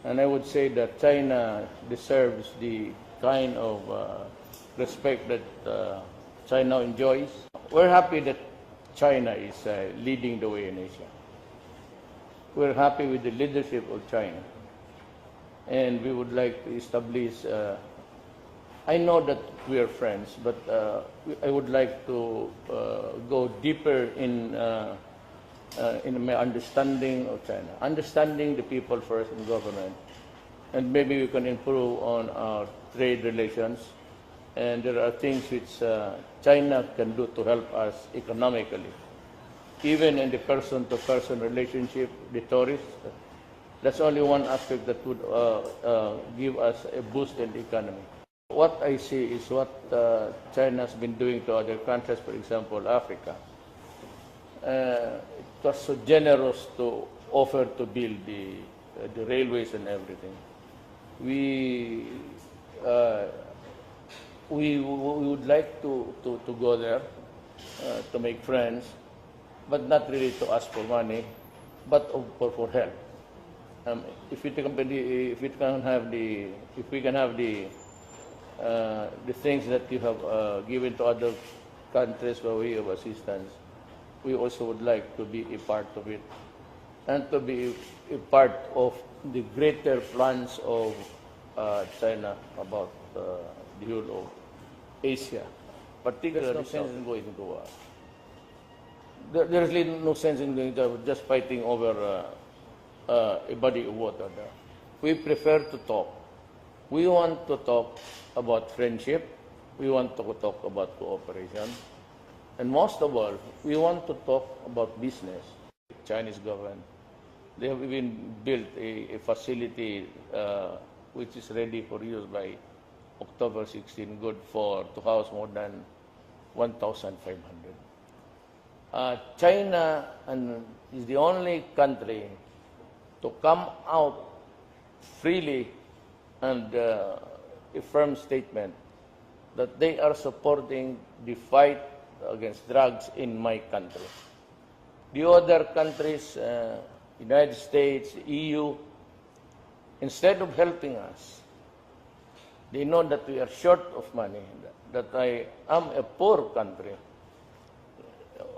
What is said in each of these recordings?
And I would say that China deserves the kind of respect that China enjoys. We're happy that China is leading the way in Asia. We're happy with the leadership of China. And we would like to establish, I know that we are friends, but I would like to go deeper in my understanding of China, understanding the people first in government, and maybe we can improve on our trade relations. And there are things which China can do to help us economically, even in the person-to-person relationship, the tourists. That's only one aspect that would give us a boost in the economy. What I see is what China has been doing to other countries, for example, Africa. It was so generous to offer to build the railways and everything. We would like to go there to make friends, but not really to ask for money, but for help. If we can have the things that you have given to other countries by way of assistance, we also would like to be a part of it and to be a part of the greater plans of China about the whole of Asia, particularly. There's no sense in going into war. There's really no sense in going to just fighting over a body of water there. We prefer to talk. We want to talk about friendship. We want to talk about cooperation. And most of all, we want to talk about business. Chinese government, they have even built a facility which is ready for use by October 16, good to house more than 1,500. China is the only country to come out freely and a firm statement that they are supporting the fight against drugs in my country. The other countries, United States, EU, instead of helping us, they know that we are short of money, that I am a poor country.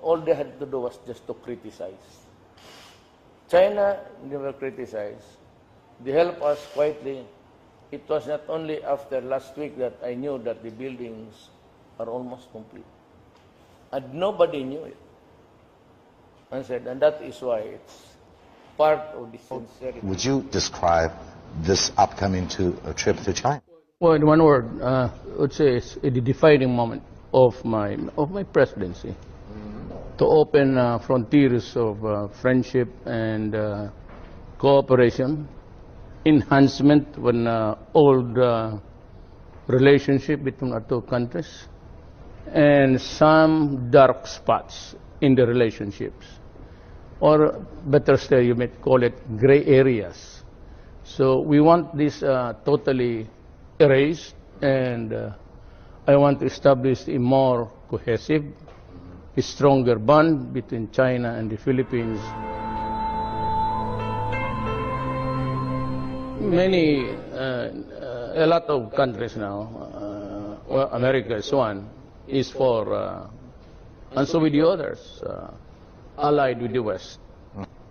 All they had to do was just to criticize. China never criticized. They help us quietly. It was not only after last week that I knew that the buildings are almost complete. And nobody knew it. And that is why it's part of the sincerity. Would you describe this upcoming trip to China? Well, in one word, I would say it's a defining moment of my presidency. To open frontiers of friendship and cooperation, enhancement of an old relationship between our two countries, and some dark spots in the relationships. Or better still, you might call it gray areas. So we want this totally erased, and I want to establish a more cohesive, a stronger bond between China and the Philippines. A lot of countries now, well, America is one, is for, and so with the others, allied with the West.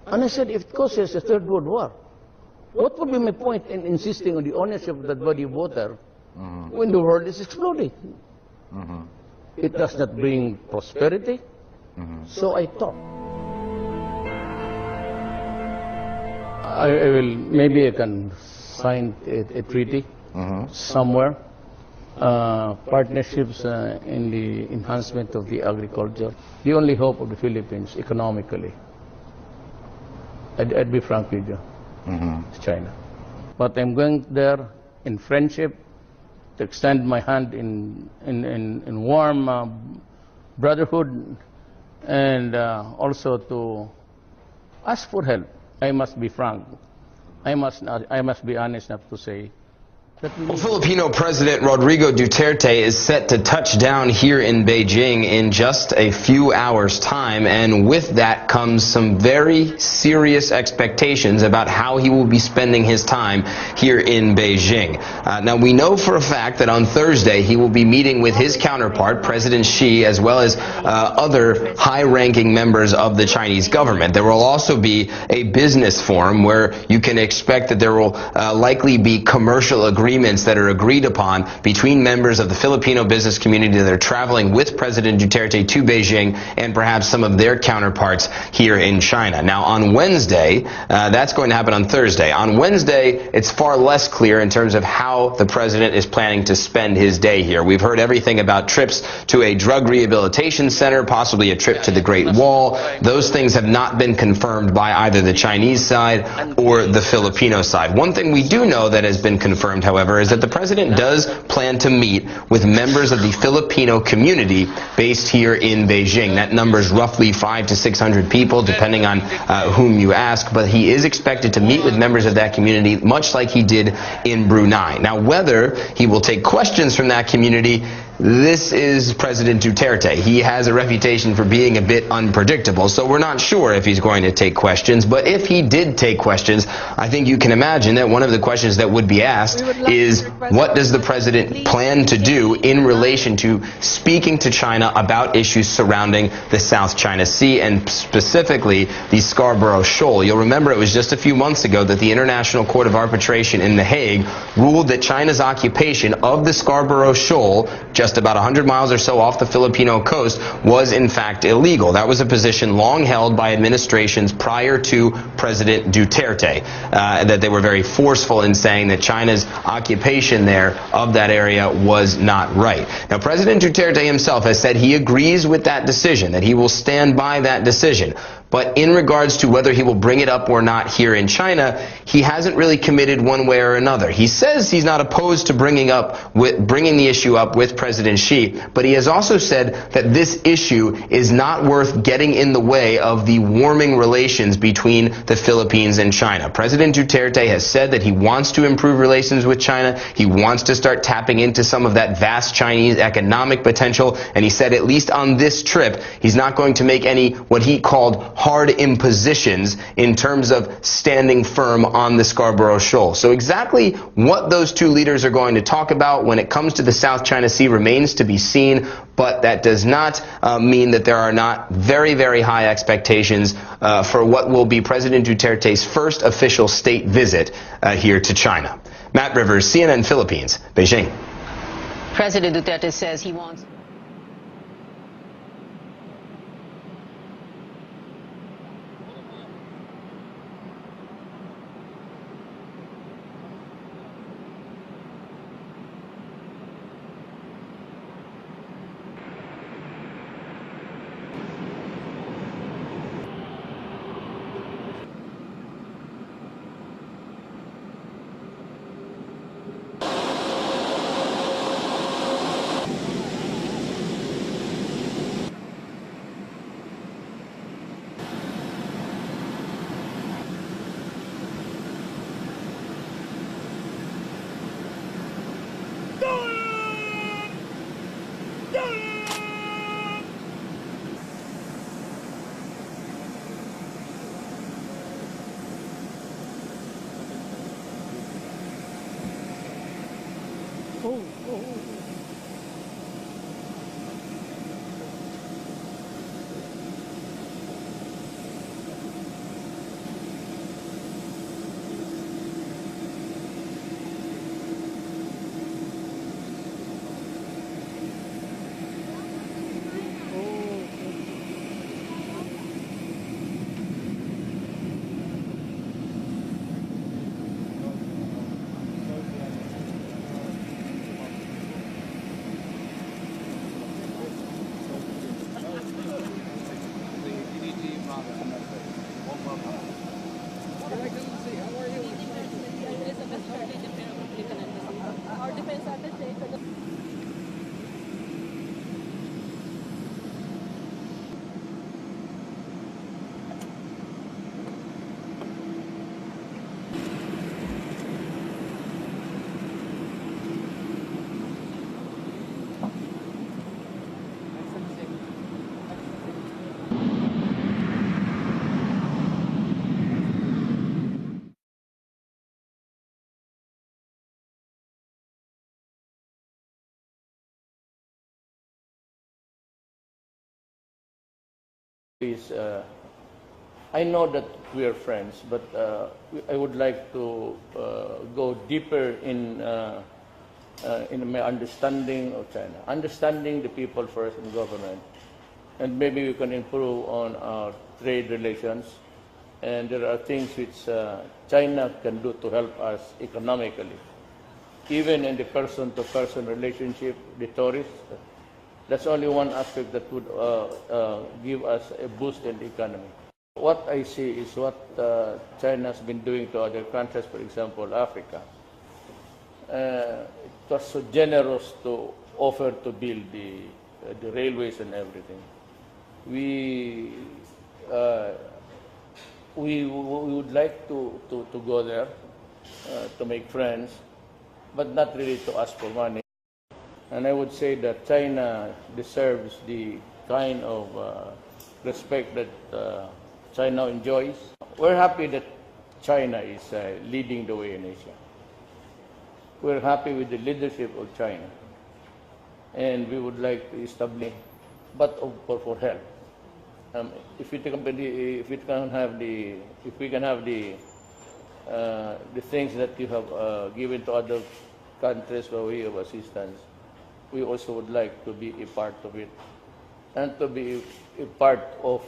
And I said, if it causes a third world war, what would be my point in insisting on the ownership of that body of water when the world is exploding? It does not bring prosperity. So I thought, maybe I can sign a treaty somewhere, partnerships in the enhancement of the agriculture. The only hope of the Philippines economically, I'd be frank with you, is China. But I'm going there in friendship, to extend my hand in warm brotherhood, and also to ask for help. I must be frank. I must be honest enough to say, Well, Filipino President Rodrigo Duterte is set to touch down here in Beijing in just a few hours' time, and with that comes some very serious expectations about how he will be spending his time here in Beijing. Now, we know for a fact that on Thursday he will be meeting with his counterpart, President Xi, as well as other high-ranking members of the Chinese government. There will also be a business forum where you can expect that there will likely be commercial agreements that are agreed upon between members of the Filipino business community that are traveling with President Duterte to Beijing and perhaps some of their counterparts here in China. Now, on Wednesday, that's going to happen on Thursday. On Wednesday, it's far less clear in terms of how the president is planning to spend his day here. We've heard everything about trips to a drug rehabilitation center, possibly a trip to the Great Wall. Those things have not been confirmed by either the Chinese side or the Filipino side. One thing we do know that has been confirmed, however, is that the president does plan to meet with members of the Filipino community based here in Beijing. That number is roughly 500 to 600 people, depending on whom you ask, but he is expected to meet with members of that community, much like he did in Brunei. Now, whether he will take questions from that community, this is President Duterte. He has a reputation for being a bit unpredictable, so we're not sure if he's going to take questions. But if he did take questions, I think you can imagine that one of the questions that would be asked is, what does the president plan to do in relation to speaking to China about issues surrounding the South China Sea and specifically the Scarborough Shoal? You'll remember it was just a few months ago that the International Court of Arbitration in The Hague ruled that China's occupation of the Scarborough Shoal, just about 100 miles or so off the Filipino coast, was in fact illegal. That was a position long held by administrations prior to President Duterte, that they were very forceful in saying that China's occupation there of that area was not right. Now, President Duterte himself has said he agrees with that decision, that he will stand by that decision. But in regards to whether he will bring it up or not here in China, he hasn't really committed one way or another. He says he's not opposed to bringing the issue up with President Xi, but he has also said that this issue is not worth getting in the way of the warming relations between the Philippines and China. President Duterte has said that he wants to improve relations with China. He wants to start tapping into some of that vast Chinese economic potential, and he said at least on this trip, he's not going to make any what he called hard impositions in terms of standing firm on the Scarborough Shoal. So exactly what those two leaders are going to talk about when it comes to the South China Sea remains to be seen, but that does not mean that there are not very, very high expectations for what will be President Duterte's first official state visit here to China. Matt Rivers, CNN Philippines, Beijing. President Duterte says he wants... is, I know that we are friends, but I would like to go deeper in my understanding of China, understanding the people first in government, and maybe we can improve on our trade relations. And there are things which China can do to help us economically, even in the person-to-person relationship, the tourists. That's only one aspect that would give us a boost in the economy. What I see is what China has been doing to other countries, for example, Africa. It was so generous to offer to build the railways and everything. We would like to go there to make friends, but not really to ask for money. And I would say that China deserves the kind of respect that China enjoys. We're happy that China is leading the way in Asia. We're happy with the leadership of China. And we would like to establish, but for help. If we can have the things that you have given to other countries by way of assistance, we also would like to be a part of it and to be a part of